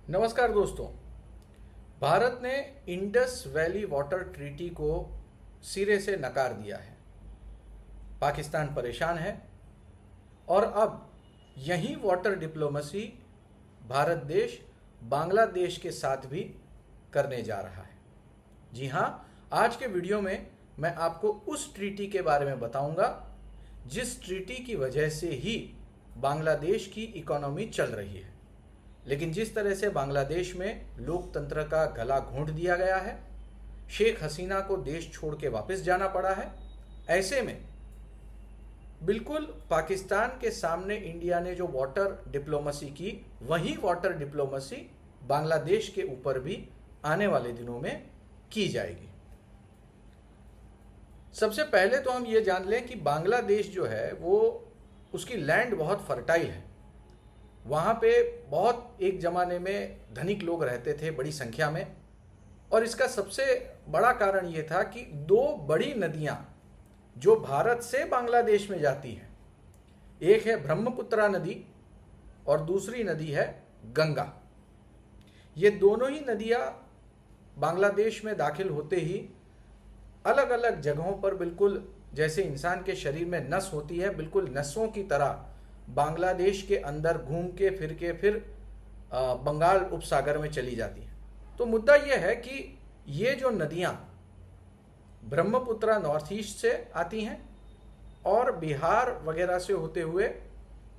नमस्कार दोस्तों। भारत ने इंडस वैली वाटर ट्रीटी को सिरे से नकार दिया है। पाकिस्तान परेशान है और अब यही वाटर डिप्लोमेसी भारत देश बांग्लादेश के साथ भी करने जा रहा है। जी हाँ, आज के वीडियो में मैं आपको उस ट्रीटी के बारे में बताऊंगा जिस ट्रीटी की वजह से ही बांग्लादेश की इकोनॉमी चल रही है। लेकिन जिस तरह से बांग्लादेश में लोकतंत्र का गला घोंट दिया गया है, शेख हसीना को देश छोड़ के वापस जाना पड़ा है, ऐसे में बिल्कुल पाकिस्तान के सामने इंडिया ने जो वाटर डिप्लोमेसी की, वही वाटर डिप्लोमेसी बांग्लादेश के ऊपर भी आने वाले दिनों में की जाएगी। सबसे पहले तो हम ये जान लें कि बांग्लादेश जो है वो उसकी लैंड बहुत फर्टाइल है। वहाँ पे बहुत एक ज़माने में धनिक लोग रहते थे बड़ी संख्या में, और इसका सबसे बड़ा कारण ये था कि दो बड़ी नदियाँ जो भारत से बांग्लादेश में जाती हैं, एक है ब्रह्मपुत्रा नदी और दूसरी नदी है गंगा। ये दोनों ही नदियाँ बांग्लादेश में दाखिल होते ही अलग अलग जगहों पर, बिल्कुल जैसे इंसान के शरीर में नस होती है, बिल्कुल नसों की तरह बांग्लादेश के अंदर घूम के फिर बंगाल उपसागर में चली जाती है। तो मुद्दा यह है कि ये जो नदियाँ ब्रह्मपुत्रा नॉर्थ ईस्ट से आती हैं और बिहार वगैरह से होते हुए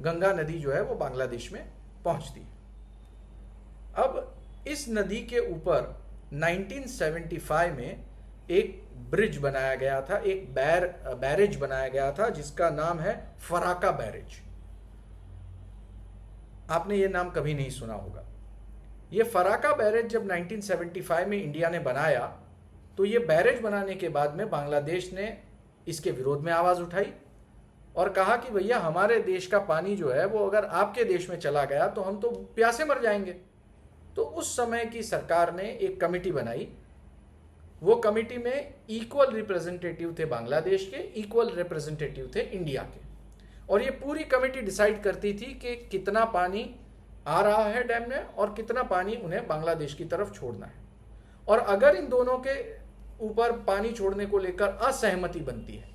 गंगा नदी जो है वो बांग्लादेश में पहुंचती है। अब इस नदी के ऊपर 1975 में एक ब्रिज बनाया गया था, एक बैरेज बनाया गया था जिसका नाम है फराका बैरेज। आपने ये नाम कभी नहीं सुना होगा। ये फराका बैरेज जब 1975 में इंडिया ने बनाया तो ये बैरेज बनाने के बाद में बांग्लादेश ने इसके विरोध में आवाज़ उठाई और कहा कि भैया हमारे देश का पानी जो है वो अगर आपके देश में चला गया तो हम तो प्यासे मर जाएंगे। तो उस समय की सरकार ने एक कमेटी बनाई। वो कमेटी में इक्वल रिप्रेजेंटेटिव थे बांग्लादेश के, इक्वल रिप्रेजेंटेटिव थे इंडिया के, और ये पूरी कमेटी डिसाइड करती थी कि कितना पानी आ रहा है डैम में और कितना पानी उन्हें बांग्लादेश की तरफ छोड़ना है। और अगर इन दोनों के ऊपर पानी छोड़ने को लेकर असहमति बनती है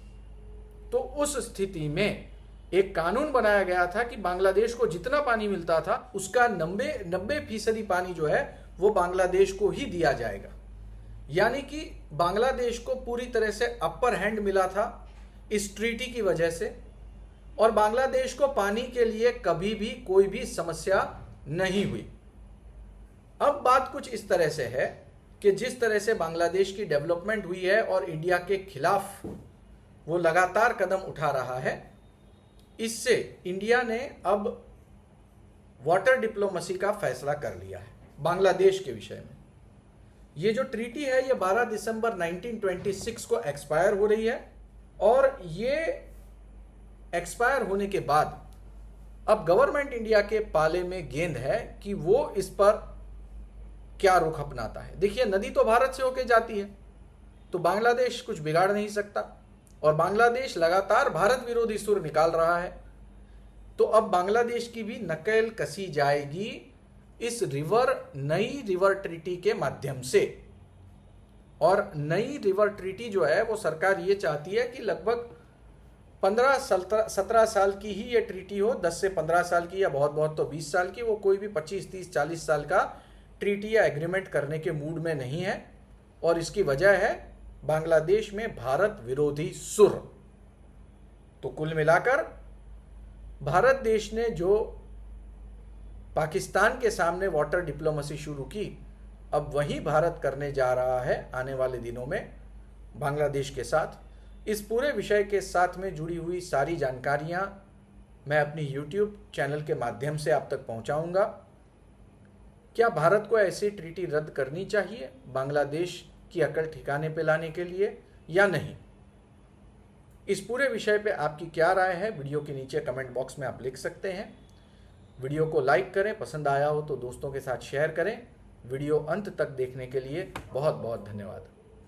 तो उस स्थिति में एक कानून बनाया गया था कि बांग्लादेश को जितना पानी मिलता था उसका 90% पानी जो है वो बांग्लादेश को ही दिया जाएगा। यानी कि बांग्लादेश को पूरी तरह से अपर हैंड मिला था इस ट्रीटी की वजह से, और बांग्लादेश को पानी के लिए कभी भी कोई भी समस्या नहीं हुई। अब बात कुछ इस तरह से है कि जिस तरह से बांग्लादेश की डेवलपमेंट हुई है और इंडिया के खिलाफ वो लगातार कदम उठा रहा है, इससे इंडिया ने अब वाटर डिप्लोमेसी का फैसला कर लिया है बांग्लादेश के विषय में। ये जो ट्रीटी है ये 12 दिसंबर 1926 को एक्सपायर हो रही है, और ये एक्सपायर होने के बाद अब गवर्नमेंट इंडिया के पाले में गेंद है कि वो इस पर क्या रुख अपनाता है। देखिए, नदी तो भारत से होके जाती है तो बांग्लादेश कुछ बिगाड़ नहीं सकता, और बांग्लादेश लगातार भारत विरोधी सुर निकाल रहा है। तो अब बांग्लादेश की भी नकेल कसी जाएगी इस नई रिवर ट्रीटी के माध्यम से। और नई रिवर ट्रीटी जो है वो सरकार ये चाहती है कि लगभग 15-17 साल की ही ये ट्रीटी हो, 10 से 15 साल की, या बहुत बहुत तो 20 साल की। वो कोई भी 25, 30, 40 साल का ट्रीटी या एग्रीमेंट करने के मूड में नहीं है, और इसकी वजह है बांग्लादेश में भारत विरोधी सुर। तो कुल मिलाकर भारत देश ने जो पाकिस्तान के सामने वाटर डिप्लोमेसी शुरू की, अब वही भारत करने जा रहा है आने वाले दिनों में बांग्लादेश के साथ। इस पूरे विषय के साथ में जुड़ी हुई सारी जानकारियां मैं अपनी YouTube चैनल के माध्यम से आप तक पहुंचाऊंगा। क्या भारत को ऐसी ट्रीटी रद्द करनी चाहिए बांग्लादेश की अकल ठिकाने पे लाने के लिए या नहीं? इस पूरे विषय पे आपकी क्या राय है, वीडियो के नीचे कमेंट बॉक्स में आप लिख सकते हैं। वीडियो को लाइक करें, पसंद आया हो तो दोस्तों के साथ शेयर करें। वीडियो अंत तक देखने के लिए बहुत बहुत धन्यवाद।